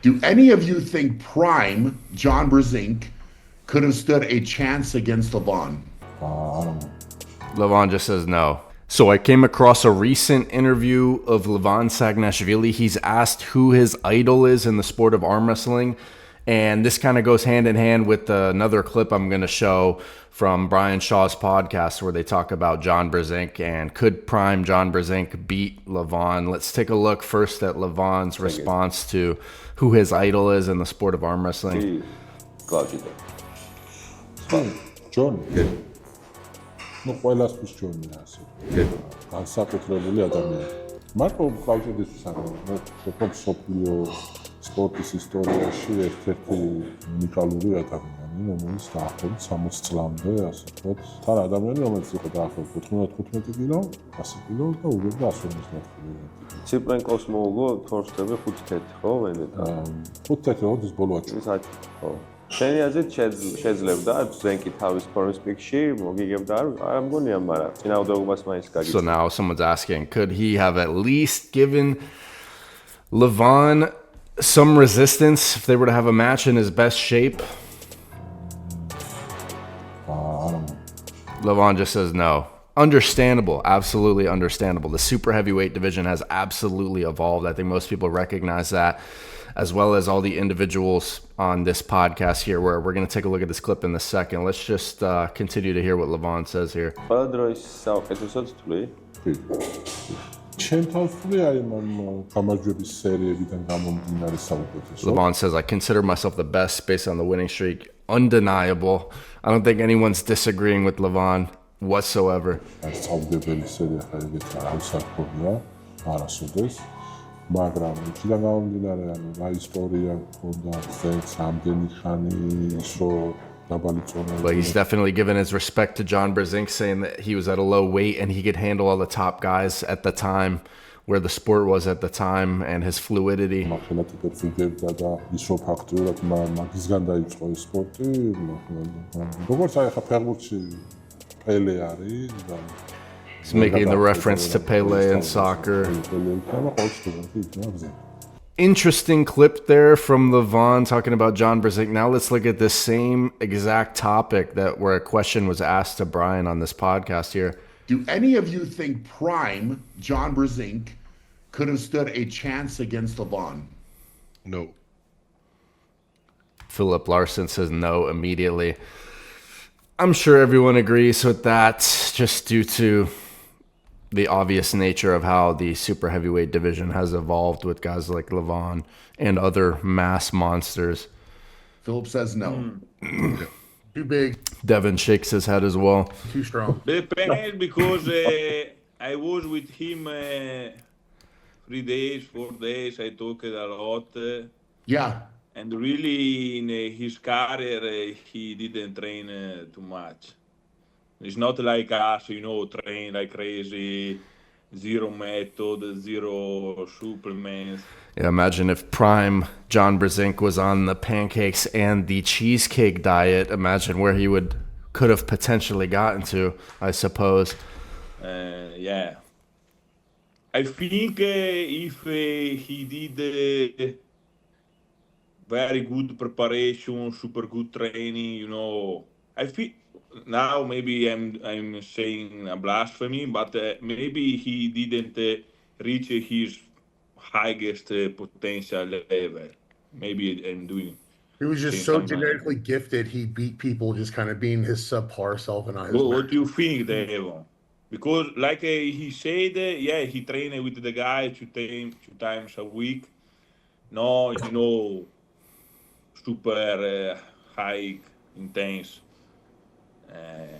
Do any of you think prime John Brzenk could have stood a chance against Leavonne? I don't know. Levan just says no. So I came across a recent interview of Levan Saginashvili. He's asked who his idol is in the sport of arm wrestling. And this kind of goes hand in hand with another clip I'm going to show from Brian Shaw's podcast where they talk about John Brzenk and could prime John Brzenk beat Leavonne. Let's take a look first at Levan's response to who his idol is in the sport of arm wrestling. ჯონი. ნუ ყველასთვის ჯონი ასე. განსაკუთრებული ადამიანი. მარტო კლაუჯედის საკუთრებულ ნუ სოფლიო სპორტის ისტორიაში ერთ-ერთი უნიკალური ადამიანი, რომელიც დაახლოებით 60 წლამდე, ასე ვთქვათ, თან ადამიანი, რომელიც იყო დაახლოებით 15 კილო, 100 კილო და უდევდა 150 კილო. ციპრენკოს მოუგო თორშტები 5 თეთრი, ხო, ვენეთა? 5 თეთრი როდის ბოლო აჭი. ხო. შენი აზრით შეძლებდა ზენკი თავის ფორმის პიკში, მოგიგებდა არ მგონია, მაგრამ წინააღმდეგობას მაინც გაგიწევდა. So now someone's asking, could he have at least given Leavonne some resistance if they were to have a match in his best shape? I don't know. Levan just says no. Understandable, absolutely understandable. The super heavyweight division has absolutely evolved. I think most people recognize that, as well as all the individuals on this podcast here, where we're going to take a look at this clip in a second. Let's just continue to hear what Levan says here. Levan says, I consider myself the best based on the winning streak. Undeniable. I don't think anyone's disagreeing with Levan whatsoever. მაგრამ იქიდან გამომდინარე, ანუ რა ისტორია ჰქონდა ზენს ამდენი ხანი ის რო დაბალი წონა. But he's definitely given his respect to John Brzenk, saying that he was at a low weight and he could handle all the top guys at the time, where the sport was at the time, and his fluidity. მართლაც ფიგებდა და ის რო ფაქტურად მაგისგან დაიწყო ეს სპორტი, როგორც აი ხა ფეხბურთში პელე არის და He's making the reference to Pele in soccer. Interesting clip there from Levan talking about John Brzenk. Now let's look at this same exact topic where a question was asked to Brian on this podcast here. Do any of you think prime John Brzenk could have stood a chance against Leavonne? No. Philip Larson says no immediately. I'm sure everyone agrees with that, just due to the obvious nature of how the super heavyweight division has evolved with guys like Leavonne and other mass monsters. Philip says no. Too big. Devin shakes his head as well. Too strong. Depends, because I was with him 3 days, 4 days. I talked a lot. Yeah. And really, in his career, he didn't train too much. It's not like us, train like crazy, zero method, zero supplements. Yeah, imagine if prime John Brzenk was on the pancakes and the cheesecake diet. Imagine where he could have potentially gotten to, I suppose. Yeah. I think if he did very good preparation, super good training, I feel. Now maybe I'm saying a blasphemy, but maybe he didn't reach his highest potential level. Maybe I'm doing. He was just so genetically gifted. He beat people just kind of being his subpar self. And what do you think, Levan? Because like he said, he trained with the guy two times a week. No, super high, intense.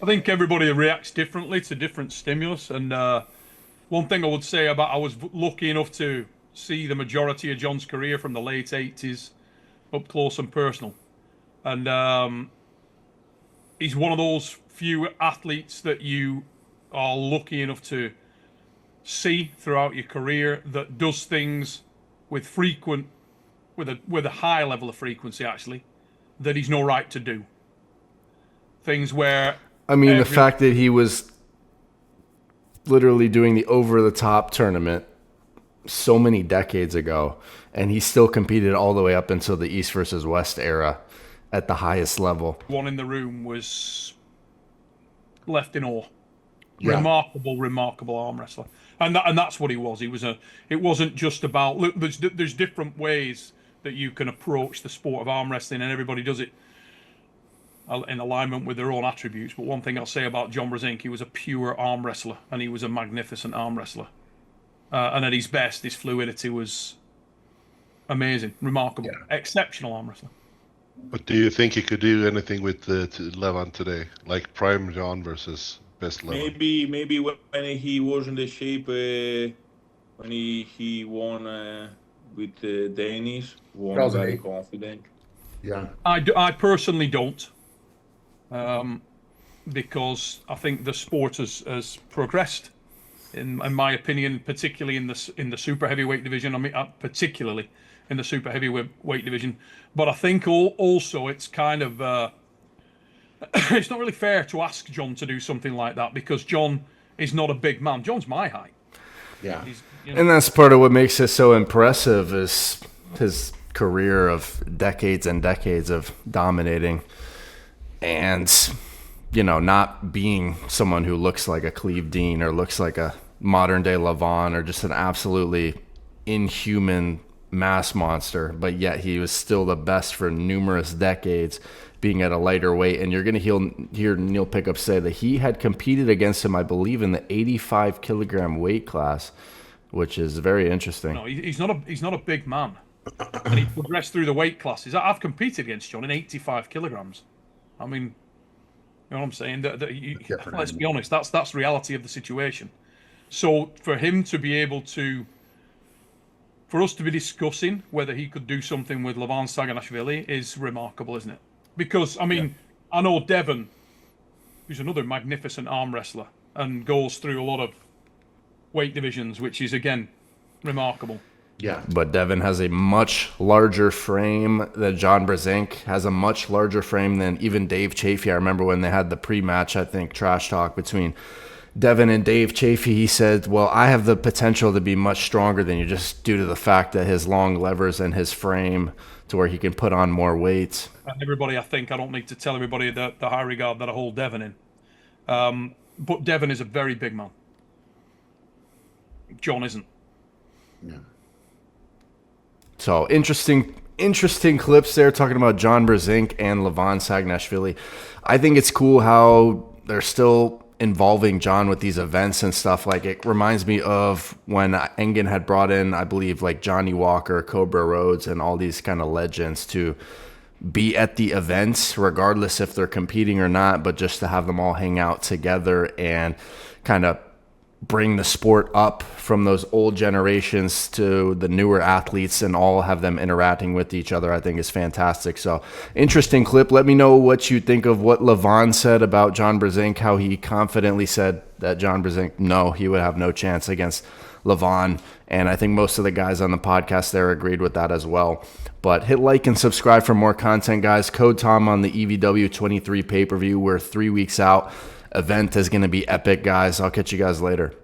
I think everybody reacts differently to different stimulus, and one thing I would say about, I was lucky enough to see the majority of John's career from the late 80s up close and personal, and he's one of those few athletes that you are lucky enough to see throughout your career that does things with a high level of frequency, actually, that he's no right to do. Things where the fact that he was literally doing the over-the-top tournament so many decades ago, and he still competed all the way up until the East versus West era at the highest level. One in the room was left in awe. Yeah. Remarkable arm wrestler, and that's what he was. It wasn't just about look. There's different ways that you can approach the sport of arm wrestling, and everybody does it in alignment with their own attributes. But one thing I'll say about John Brzenk, he was a pure arm wrestler, and he was a magnificent arm wrestler. And at his best, his fluidity was amazing, remarkable, exceptional arm wrestler. But do you think he could do anything with Levan today, like prime John versus best Levan? Maybe when he was in the shape when he won with Danish, won very confident. Yeah. I personally don't, because I think the sport has progressed, in my opinion, particularly in the super heavyweight division. I mean, particularly in the super heavyweight division. But I think also it's kind of it's not really fair to ask John to do something like that, because John is not a big man. John's my height. Yeah. And that's part of what makes it so impressive is his career of decades and decades of dominating and, not being someone who looks like a Cleve Dean or looks like a modern-day Leavonne or just an absolutely inhuman mass monster, but yet he was still the best for numerous decades being at a lighter weight. And you're going to hear Neil Pickup say that he had competed against him, I believe, in the 85 kilogram weight class, which is very interesting. No, he's not a big man, and he progressed through the weight classes. I've competed against John in 85 kilograms. I mean, you know what I'm saying? Let's be honest, that's reality of the situation. So for him to be able to, for us to be discussing whether he could do something with Leavonne Saginashvili is remarkable, isn't it? Because, I mean, I know Devon, who's another magnificent arm wrestler, and goes through a lot of weight divisions, which is, again, remarkable. Yeah. But Devon has a much larger frame than John Brzenk, has a much larger frame than even Dave Chafee. I remember when they had the pre-match, I think, trash talk between Devon and Dave Chafee. He said, well, I have the potential to be much stronger than you just due to the fact that his long levers and his frame to where he can put on more weight. And everybody, I think, I don't need to tell everybody the high regard that I hold Devon in. But Devon is a very big man. John isn't. Yeah. So interesting clips there talking about John Brzenk and Leavonne Saginashvili. I think it's cool how they're still involving John with these events and stuff. Like, it reminds me of when Engen had brought in, I believe, like Johnny Walker, Cobra Rhodes, and all these kind of legends to be at the events, regardless if they're competing or not, but just to have them all hang out together and kind of bring the sport up from those old generations to the newer athletes and all have them interacting with each other, I think is fantastic. So interesting clip. Let me know what you think of what Leavonne said about John Brzenk, how he confidently said that John Brzenk, no, he would have no chance against Leavonne. And I think most of the guys on the podcast there agreed with that as well. But hit like and subscribe for more content, guys. Code Tom on the EVW 23 pay-per-view. We're 3 weeks out. Event is going to be epic, guys. I'll catch you guys later.